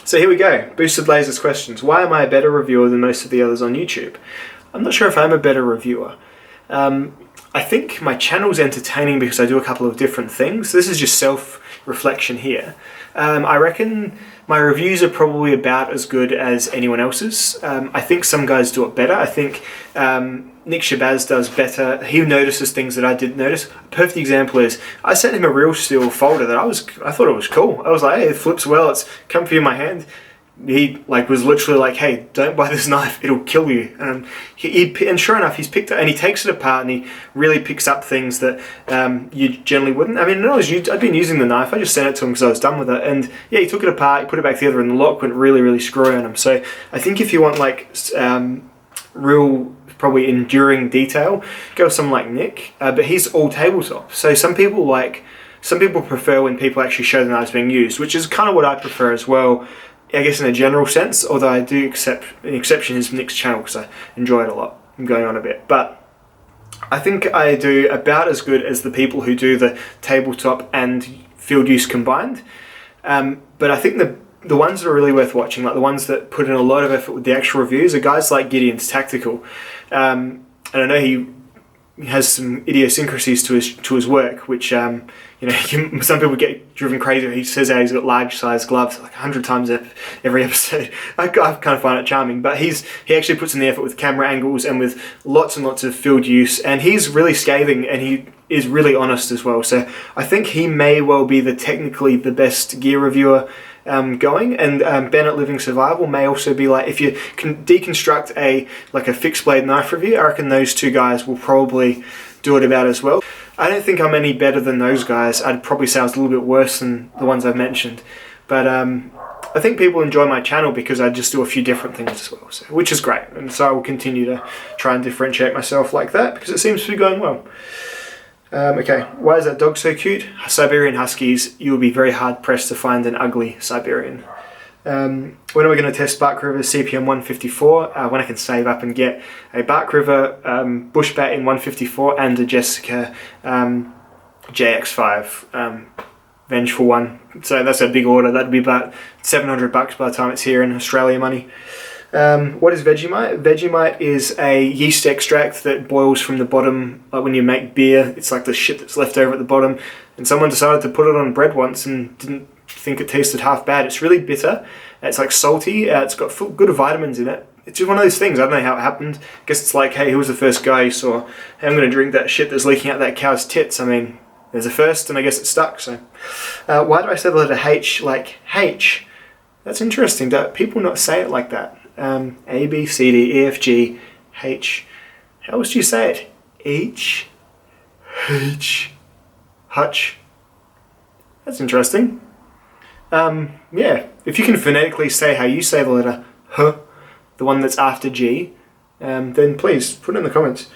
So here we go, Boostedlaser's questions. Why am I a better reviewer than most of the others on YouTube? I'm not sure if I'm a better reviewer. I think my channel's entertaining because I do a couple of different things. This is just self-reflection here. I reckon my reviews are probably about as good as anyone else's. I think some guys do it better. I think Nick Shabazz does better. He notices things that I didn't notice. A perfect example is I sent him a real steel folder that I thought it was cool. I was like, hey, it flips well, it's comfy in my hand. He was literally like, hey, don't buy this knife, it'll kill you. And sure enough, he's picked it, and he takes it apart and he really picks up things that you generally wouldn't. I mean, I'd been using the knife, I just sent it to him because I was done with it, and yeah, he took it apart, he put it back together, and the lock went really, really screwy on him. So I think if you want like real, probably enduring detail, go with someone like Nick, but he's all tabletop. So some people prefer when people actually show the knives being used, which is kind of what I prefer as well. I guess in a general sense, although I do accept an exception is Nick's channel because I enjoy it a lot. I'm going on a bit, but I think I do about as good as the people who do the tabletop and field use combined. But I think the ones that are really worth watching, like the ones that put in a lot of effort with the actual reviews, are guys like Gideon's Tactical. And I know he has some idiosyncrasies to his work, which some people get driven crazy. He says how he's got large size gloves like 100 times every episode. I kind of find it charming, but he actually puts in the effort with camera angles and with lots and lots of field use, and he's really scathing and he is really honest as well. So I think he may well be technically the best gear reviewer going, and Bennett Living Survival may also be like, if you can deconstruct a fixed blade knife review, I reckon those two guys will probably do it about as well. I don't think I'm any better than those guys. I'd probably say I was a little bit worse than the ones I've mentioned, but I think people enjoy my channel because I just do a few different things as well, so, which is great, and so I will continue to try and differentiate myself like that because it seems to be going well. Okay, why is that dog so cute? Siberian Huskies. You will be very hard pressed to find an ugly Siberian. When are we going to test Bark River CPM 154? When I can save up and get a Bark River bush bat in 154 and a Jessica JX5 Vengeful one. So that's a big order. That'd be about $700 by the time it's here in Australia money. What is Vegemite? Vegemite is a yeast extract that boils from the bottom, like when you make beer. It's like the shit that's left over at the bottom, and someone decided to put it on bread once and didn't think it tasted half bad. It's really bitter, it's like salty, it's got good vitamins in it. It's just one of those things, I don't know how it happened. I guess it's like, hey, who was the first guy you saw? Hey, I'm going to drink that shit that's leaking out that cow's tits. I mean, there's a first, and I guess it stuck. So why do I say the letter H like H? That's interesting. Do people not say it like that? A, B, C, D, E, F, G, H. How else do you say it? H, H, Hutch. That's interesting. Yeah, if you can phonetically say how you say the letter H, the one that's after G, then please put it in the comments.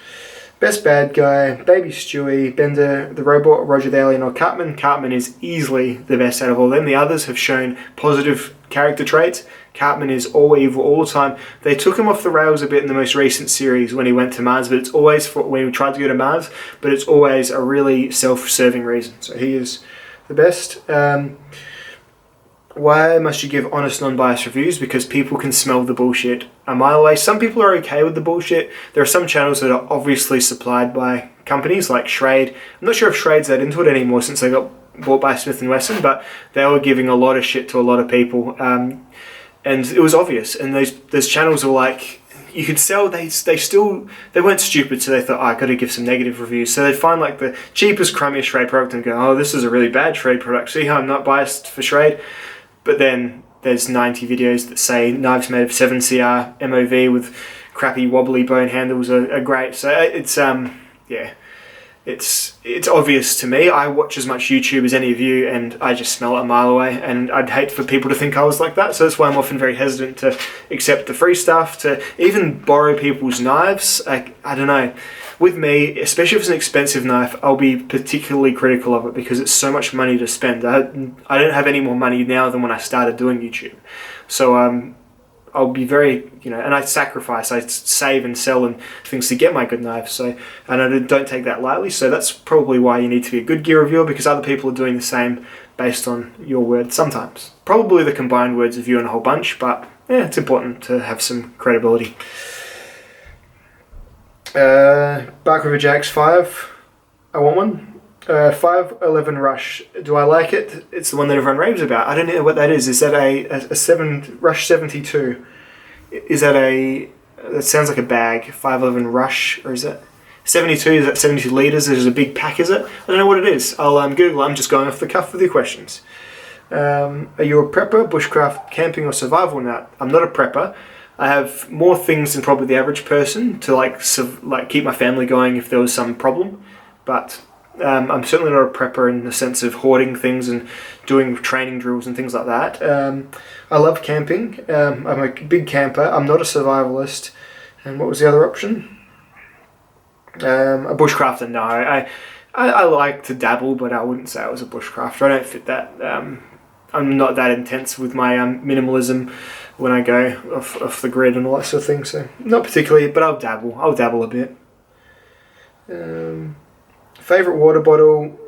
Best bad guy, Baby Stewie, Bender, the Robot, Roger the Alien, or Cartman. Cartman is easily the best out of all of them. The others have shown positive character traits. Cartman is all evil all the time. They took him off the rails a bit in the most recent series when he went to Mars, but it's always when he tried to go to Mars, but it's always a really self-serving reason. So he is the best. Why must you give honest, non-biased reviews? Because people can smell the bullshit a mile away. Some people are okay with the bullshit. There are some channels that are obviously supplied by companies like Schrade. I'm not sure if Schrade's that into it anymore since they got bought by Smith & Wesson, but they were giving a lot of shit to a lot of people. And it was obvious. And those channels were like, you could sell, they weren't stupid, so they thought, I got to give some negative reviews. So they'd find like the cheapest, crummiest Schrade product and go, oh, this is a really bad Schrade product. See how I'm not biased for Schrade? But then there's 90 videos that say knives made of 7CR MOV with crappy wobbly bone handles are great. So it's yeah, it's obvious to me. I watch as much YouTube as any of you, and I just smell it a mile away, and I'd hate for people to think I was like that. So that's why I'm often very hesitant to accept the free stuff, to even borrow people's knives. I don't know. With me, especially if it's an expensive knife, I'll be particularly critical of it because it's so much money to spend. I don't have any more money now than when I started doing YouTube. So I'll be very, and I sacrifice, I save and sell and things to get my good knives. So, and I don't take that lightly. So that's probably why you need to be a good gear reviewer, because other people are doing the same based on your word sometimes. Probably the combined words of you and a whole bunch, but yeah, it's important to have some credibility. Bark River Jacks 5. I want one. 511 Rush. Do I like it? It's the one that everyone raves about. I don't know what that is. Is that a 7 Rush 72? Is that that sounds like a bag. 511 Rush, or is that 72? Is that 72 litres? Is it a big pack, is it? I don't know what it is. I'll Google. I'm just going off the cuff with your questions. Are you a prepper, bushcraft, camping or survival nut? I'm not a prepper. I have more things than probably the average person to like keep my family going if there was some problem, but I'm certainly not a prepper in the sense of hoarding things and doing training drills and things like that. I love camping. I'm a big camper. I'm not a survivalist. And what was the other option? A bushcrafter, no. I like to dabble, but I wouldn't say I was a bushcrafter. I don't fit that. I'm not that intense with my minimalism when I go off the grid and all that sort of thing. So not particularly, but I'll dabble. I'll dabble a bit. Favourite water bottle,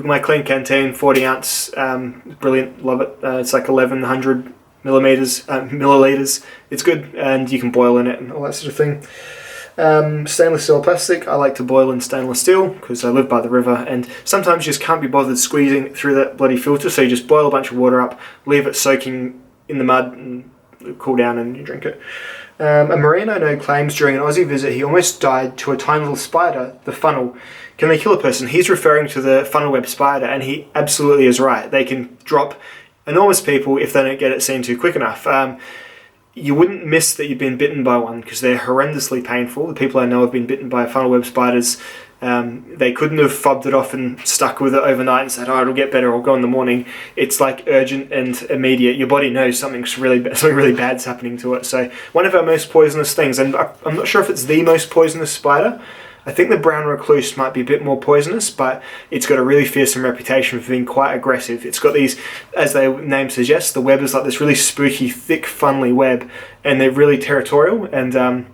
my Clean Canteen, 40 ounce, brilliant, love it. It's like 1100 milliliters. It's good, and you can boil in it and all that sort of thing. Stainless steel plastic, I like to boil in stainless steel because I live by the river, and sometimes you just can't be bothered squeezing through that bloody filter, so you just boil a bunch of water up, leave it soaking in the mud, and cool down, and you drink it. A Marine I know claims during an Aussie visit he almost died to a tiny little spider, the funnel. Can they kill a person? He's referring to the funnel web spider, and he absolutely is right. They can drop enormous people if they don't get it seen to quick enough. You wouldn't miss that you've been bitten by one because they're horrendously painful. The people I know have been bitten by funnel web spiders. They couldn't have fobbed it off and stuck with it overnight and said, oh, it'll get better, I'll go in the morning. It's like urgent and immediate. Your body knows something really bad's happening to it. So one of our most poisonous things, and I'm not sure if it's the most poisonous spider. I think the brown recluse might be a bit more poisonous, but it's got a really fearsome reputation for being quite aggressive. It's got these, as the name suggests, the web is like this really spooky, thick, funnely web, and they're really territorial, and I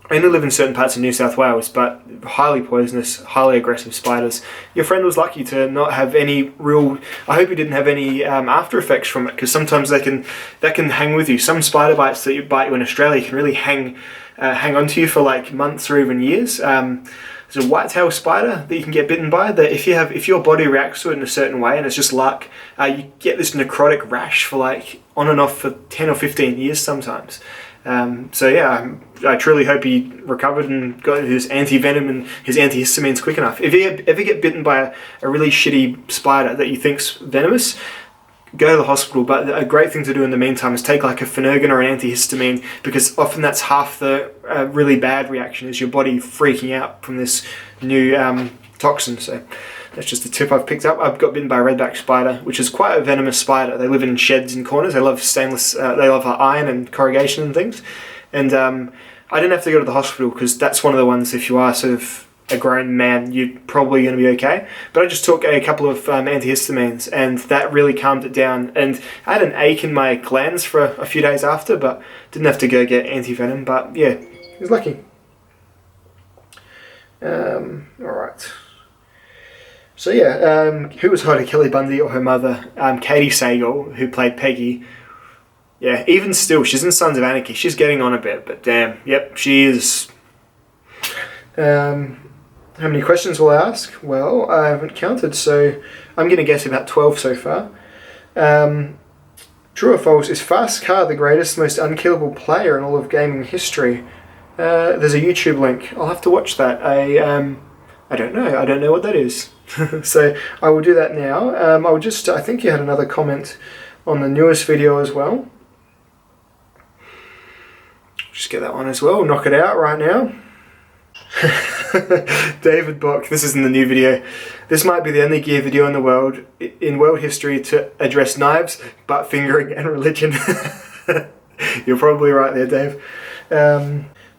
only live in certain parts of New South Wales, but highly poisonous, highly aggressive spiders. Your friend was lucky to not have any real... I hope he didn't have any after effects from it, because sometimes that can hang with you. Some spider bites that bite you in Australia can really hang on to you for like months or even years. There's a whitetail spider that you can get bitten by that if your body reacts to it in a certain way, and it's just luck, you get this necrotic rash for like on and off for 10 or 15 years sometimes. So yeah, I truly hope he recovered and got his anti-venom and his antihistamines quick enough. If you ever get bitten by a really shitty spider that you think's venomous, go to the hospital. But a great thing to do in the meantime is take like a Phenergan or an antihistamine, because often that's half the really bad reaction, is your body freaking out from this new toxin. So that's just a tip I've picked up. I've got bitten by a redback spider, which is quite a venomous spider. They live in sheds and corners. They love stainless, they love iron and corrugation and things. And I didn't have to go to the hospital because that's one of the ones, if you are sort of a grown man, you're probably going to be okay. But I just took a couple of antihistamines, and that really calmed it down. And I had an ache in my glands for a few days after, but didn't have to go get anti-venom. But yeah, I was lucky. Alright. So yeah, who was hotter, Kelly Bundy or her mother? Katie Sagal, who played Peggy. Yeah, even still, she's in Sons of Anarchy. She's getting on a bit, but damn, yep, she is. How many questions will I ask? Well, I haven't counted, so I'm going to guess about 12 so far. True or false, is Fast Car the greatest, most unkillable player in all of gaming history? There's a YouTube link. I'll have to watch that. I don't know. I don't know what that is. So I will do that now. I think you had another comment on the newest video as well. Just get that one as well. Knock it out right now. David Bock, this is in the new video. This might be the only gear video in the world, in world history, to address knives, butt fingering, and religion. You're probably right there, Dave.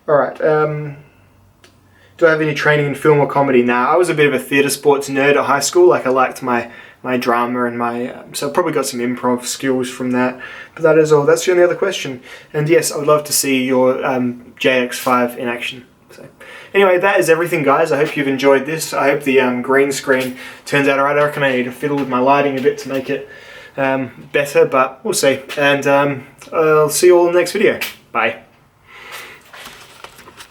Alright, do I have any training in film or comedy? Nah, I was a bit of a theatre sports nerd at high school. Like, I liked my my drama and my... so I've probably got some improv skills from that. But that is all. That's the only other question. And yes, I would love to see your JX5 in action. So anyway, that is everything, guys. I hope you've enjoyed this. I hope the green screen turns out alright. I reckon I need to fiddle with my lighting a bit to make it better, but we'll see. And I'll see you all in the next video. Bye.